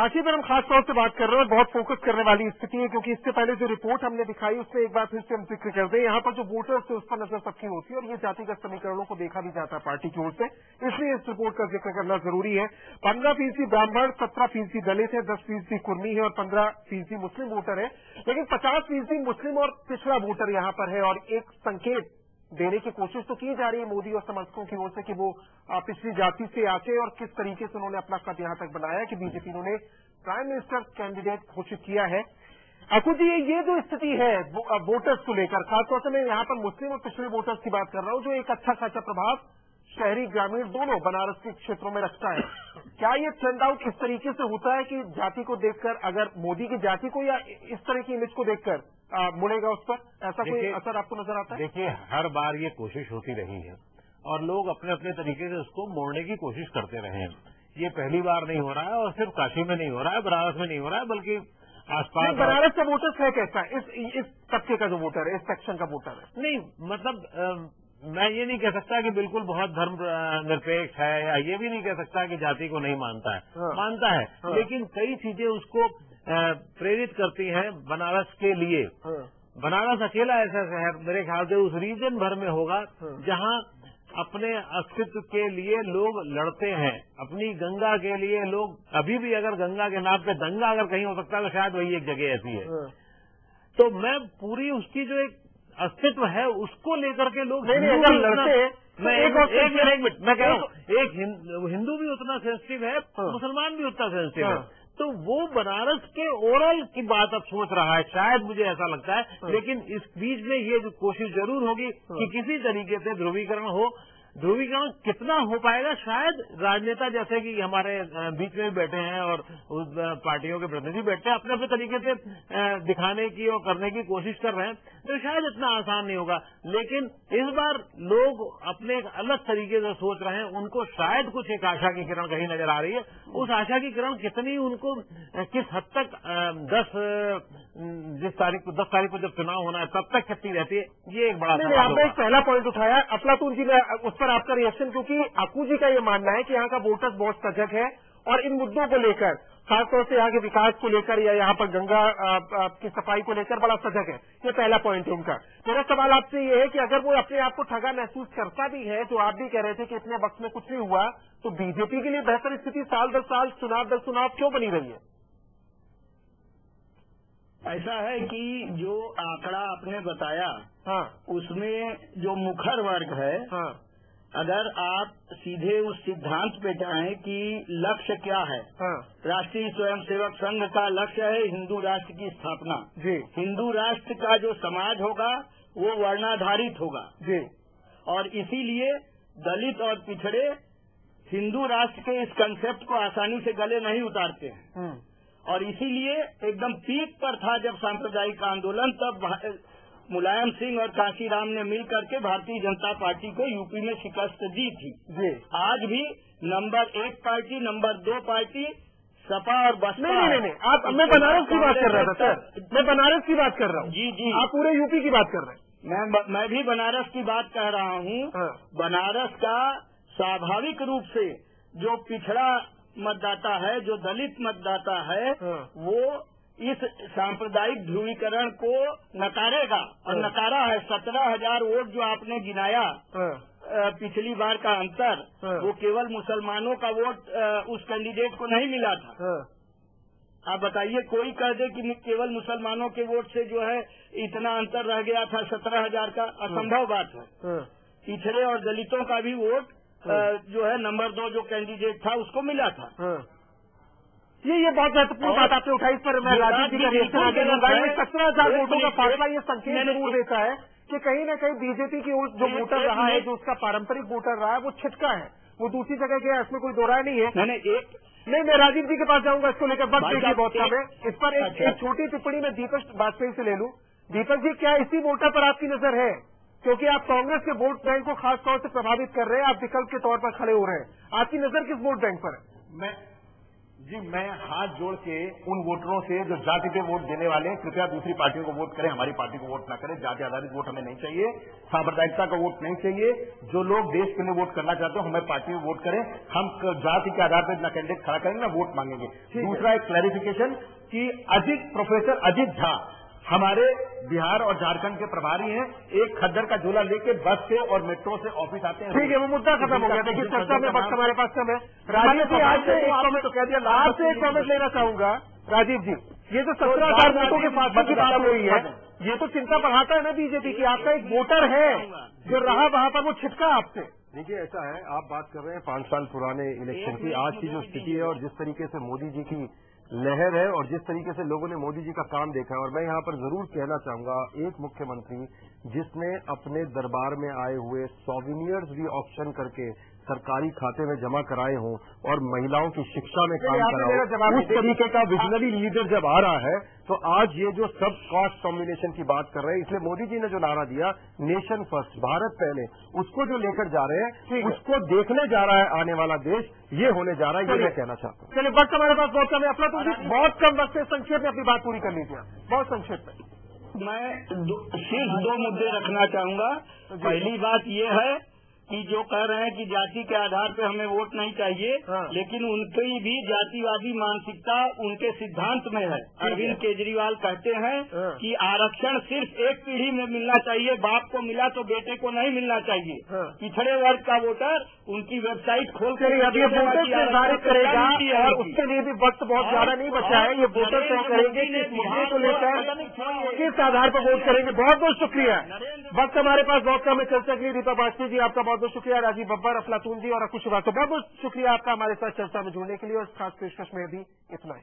काशी पर हम खास तौर से बात कर रहे हैं, बहुत फोकस करने वाली स्थिति है, क्योंकि इससे पहले जो रिपोर्ट हमने दिखाई उसमें एक बार फिर से हम जिक्र करते हैं, यहाँ पर जो वोटर्स थे उस पर नजर सबकी होती है और ये जातिगत समीकरणों को देखा भी जाता है पार्टी की ओर से, इसलिए इस रिपोर्ट का जिक्र करना जरूरी है। 15% ब्राह्मण, 17% दलित है, 10% कुर्मी है और 15% मुस्लिम वोटर है, लेकिन 50% मुस्लिम और पिछड़ा वोटर यहाँ पर है। और एक संकेत देने की कोशिश तो की जा रही है मोदी और समर्थकों की ओर से कि वो पिछली जाति से आके और किस तरीके से उन्होंने अपना कद यहां तक बनाया कि बीजेपी ने प्राइम मिनिस्टर कैंडिडेट घोषित किया है। अकुल जी, ये जो स्थिति है वोटर्स को लेकर, खासतौर से मैं यहां पर मुस्लिम और पिछड़े वोटर्स की बात कर रहा हूं, जो एक अच्छा खासा प्रभाव शहरी ग्रामीण दोनों बनारस के क्षेत्रों में रखता है, क्या ये टर्न आउट इस तरीके से होता है कि जाति को देखकर, अगर मोदी की जाति को या इस तरह की इमेज को देखकर मुड़ेगा उस पर, ऐसा कोई असर आपको नजर आता है? देखिए, हर बार ये कोशिश होती रही है और लोग अपने अपने तरीके से उसको मोड़ने की कोशिश करते रहे हैं। ये पहली बार नहीं हो रहा है और सिर्फ काशी में नहीं हो रहा है, बनारस में नहीं हो रहा है, बल्कि आसपास बनारस का वोटर है कैसा, इस तबके का जो वोटर है, इस सेक्शन का वोटर है? नहीं, मतलब मैं ये नहीं कह सकता कि बिल्कुल बहुत धर्म निरपेक्ष है, या ये भी नहीं कह सकता कि जाति को नहीं मानता है। मानता है, लेकिन कई चीजें उसको प्रेरित करती हैं बनारस के लिए। बनारस अकेला ऐसा शहर मेरे ख्याल से उस रीजन भर में होगा जहां अपने अस्तित्व के लिए लोग लड़ते हैं, अपनी गंगा के लिए लोग, अभी भी अगर गंगा के नाम पे दंगा अगर कहीं हो सकता है तो शायद वही एक जगह ऐसी है। तो मैं पूरी उसकी जो एक अस्तित्व है उसको लेकर के लोग लड़ते हैं। मैं एक मिनट मैं कह रहा हूँ, एक हिंदू भी उतना सेंसिटिव है, मुसलमान भी उतना सेंसिटिव है, तो वो बनारस के ओवरऑल की बात अब सोच रहा है, शायद मुझे ऐसा लगता है। लेकिन इस बीच में ये जो कोशिश जरूर होगी कि किसी तरीके से ध्रुवीकरण हो। ध्रुवीकरण कितना हो पाएगा, शायद राजनेता जैसे कि हमारे बीच में बैठे हैं और उस पार्टियों के प्रतिनिधि बैठे हैं, अपने अपने तरीके से दिखाने की और करने की कोशिश कर रहे हैं, तो शायद इतना आसान नहीं होगा। लेकिन इस बार लोग अपने एक अलग तरीके से सोच रहे हैं, उनको शायद कुछ एक आशा की किरण कहीं नजर आ रही है। उस आशा की किरण कितनी उनको किस हद तक 10 तारीख को जब चुनाव होना है तब तक कितनी रहती है, ये एक बड़ा सवाल। आपने एक पहला पॉइंट उठाया अफलातून जी ने, उस पर आपका रिएक्शन, क्योंकि अकू जी का ये मानना है कि यहाँ का वोटर्स बहुत सजग है और इन मुद्दों को लेकर, खासतौर से यहाँ के विकास को लेकर या यहाँ पर गंगा की सफाई को लेकर बड़ा सजग है। ये पहला पॉइंट है उनका। मेरा सवाल आपसे ये है कि अगर वो अपने आप को ठगा महसूस करता भी है, जो आप भी कह रहे थे कि इतने वक्त में कुछ नहीं हुआ, तो बीजेपी के लिए बेहतर स्थिति साल दर साल, चुनाव दर चुनाव क्यों बनी रही है? ऐसा है कि जो आंकड़ा आपने बताया, उसमें जो मुखर वर्ग है, अगर आप सीधे उस सिद्धांत पे जाएं कि लक्ष्य क्या है, राष्ट्रीय स्वयंसेवक संघ का लक्ष्य है हिंदू राष्ट्र की स्थापना। हिंदू राष्ट्र का जो समाज होगा वो वर्णाधारित होगा और इसीलिए दलित और पिछड़े हिंदू राष्ट्र के इस कंसेप्ट को आसानी से गले नहीं उतारते हैं। और इसीलिए एकदम पीक पर था जब सांप्रदायिक आंदोलन, तब मुलायम सिंह और काशीराम ने मिल करके भारतीय जनता पार्टी को यूपी में शिकस्त दी थी। आज भी number 1 party, number 2 party Sapa और बसपा। नहीं, मैं बनारस की बात कर रहा था सर, मैं बनारस की बात कर रहा हूँ। जी, आप पूरे यूपी की बात कर रहे हैं। मैं भी बनारस की बात कह रहा हूँ। बनारस का स्वाभाविक रूप से जो पिछड़ा मतदाता है, जो दलित मतदाता है, वो इस सांप्रदायिक ध्रुवीकरण को नकारेगा और नकारा है। 17,000 वोट जो आपने गिनाया पिछली बार का अंतर, वो केवल मुसलमानों का वोट उस कैंडिडेट को नहीं मिला था। आप बताइए, कोई कह दे कि केवल मुसलमानों के वोट से जो है इतना अंतर रह गया था 17,000 का, असंभव बात है। पिछड़े और दलितों का भी वोट जो है नंबर 2 जो कैंडिडेट था उसको मिला था। ये बहुत महत्वपूर्ण बात आपने उठाई, इस पर मैं राजीव जी का रिएक्शन आ गया। 17,000 वोटों का फासला ये संकेत जरूर देता है कि कहीं न कहीं बीजेपी की ओर जो वोटर रहा है, जो उसका पारंपरिक वोटर रहा है, वो छिटका है, वो दूसरी जगह गया, इसमें कोई दो राय नहीं है। नहीं, मैं राजीव जी के पास जाऊंगा इसको लेकर, बस देखिए बहुत कम है। इस पर एक छोटी टिप्पणी में दीपक बाजपेयी से ले लूं। दीपक जी, क्या इसी वोटर पर आपकी नजर है? क्योंकि आप कांग्रेस के वोट बैंक को खास तौर से प्रभावित कर रहे हैं, आप विकल्प के तौर पर खड़े हो रहे हैं, आपकी नजर किस वोट बैंक पर है? जी, मैं हाथ जोड़ के उन वोटरों से जो जाति पे वोट देने वाले हैं, कृपया दूसरी पार्टियों को वोट करें, हमारी पार्टी को वोट ना करें। जाति आधारित वोट हमें नहीं चाहिए, सांप्रदायिकता का वोट नहीं चाहिए। जो लोग देश के लिए वोट करना चाहते हो हमारी पार्टी में वोट करें। हम जाति के आधार पर न कैंडिडेट खड़ा करेंगे, न वोट मांगेंगे। दूसरा एक क्लैरिफिकेशन कि प्रोफेसर अजित झा हमारे बिहार और झारखंड के प्रभारी हैं। एक खद्दर का झोला लेके बस से और मेट्रो से ऑफिस आते हैं। ठीक है, वो मुद्दा खत्म हो गया। देखिए, चर्चा में वक्त हमारे पास कम है। राजीव जी, आज से एक कमेंट तो कह दिया, आपसे एक कमेंट लेना चाहूंगा। राजीव जी, ये जो 17,000 वोटों के फासले की बात हो रही है, ये तो चिंता बढ़ाता है ना बीजेपी की। आपका एक वोटर है जो रहा वहां पर, वो छिटका आपसे। देखिए, ऐसा है, आप बात कर रहे हैं 5 साल पुराने इलेक्शन की। आज की जो स्थिति है और जिस तरीके से मोदी जी की लहर है और जिस तरीके से लोगों ने मोदी जी का काम देखा है, और मैं यहाँ पर जरूर कहना चाहूंगा, एक मुख्यमंत्री जिसने अपने दरबार में आए हुए सोविनियर्स भी ऑक्शन करके सरकारी खाते में जमा कराए हों और महिलाओं की शिक्षा में काम करा हो, उस तरीके का विजनरी लीडर जब आ रहा है, तो आज ये जो सब कास्ट कॉम्बिनेशन की बात कर रहे हैं, इसलिए मोदी जी ने जो नारा दिया नेशन फर्स्ट, भारत पहले, उसको जो लेकर जा रहे हैं, उसको देखने जा रहा है आने वाला देश, ये होने जा रहा है, ये मैं कहना चाहता हूँ। चलिए, वक्त हमारे पास बहुत कम है। अफलातून जी, बहुत कम वक्त है, संक्षेप में अपनी बात पूरी कर लीजिए, बहुत संक्षेप में। मैं सिर्फ 2 मुद्दे रखना चाहूंगा। पहली बात ये है कि जो कह रहे हैं कि जाति के आधार पे हमें वोट नहीं चाहिए, लेकिन उनकी भी जातिवादी मानसिकता उनके सिद्धांत में है। अरविंद केजरीवाल कहते हैं कि आरक्षण सिर्फ एक पीढ़ी में मिलना चाहिए, बाप को मिला तो बेटे को नहीं मिलना चाहिए। पिछड़े वर्ग का वोटर उनकी वेबसाइट खोल कर अब ये वोटर निर्धारित करेगा, और उसके लिए भी वक्त बहुत ज्यादा नहीं बचा है। ये वोटर तय करेंगे कि इस मुद्दे को लेकर किस आधार पर वोट करेंगे। बहुत बहुत शुक्रिया। वक्त हमारे पास बहुत कम है चर्चा के लिए। दीपा बाजपेयी जी, आपका बहुत बहुत शुक्रिया। राजीव बब्बर, अफलातून जी और अकुश श्रीवास्तव, बहुत बहुत शुक्रिया आपका हमारे साथ चर्चा में जुड़ने के लिए। और इस खास पेशकश में भी इतना ही।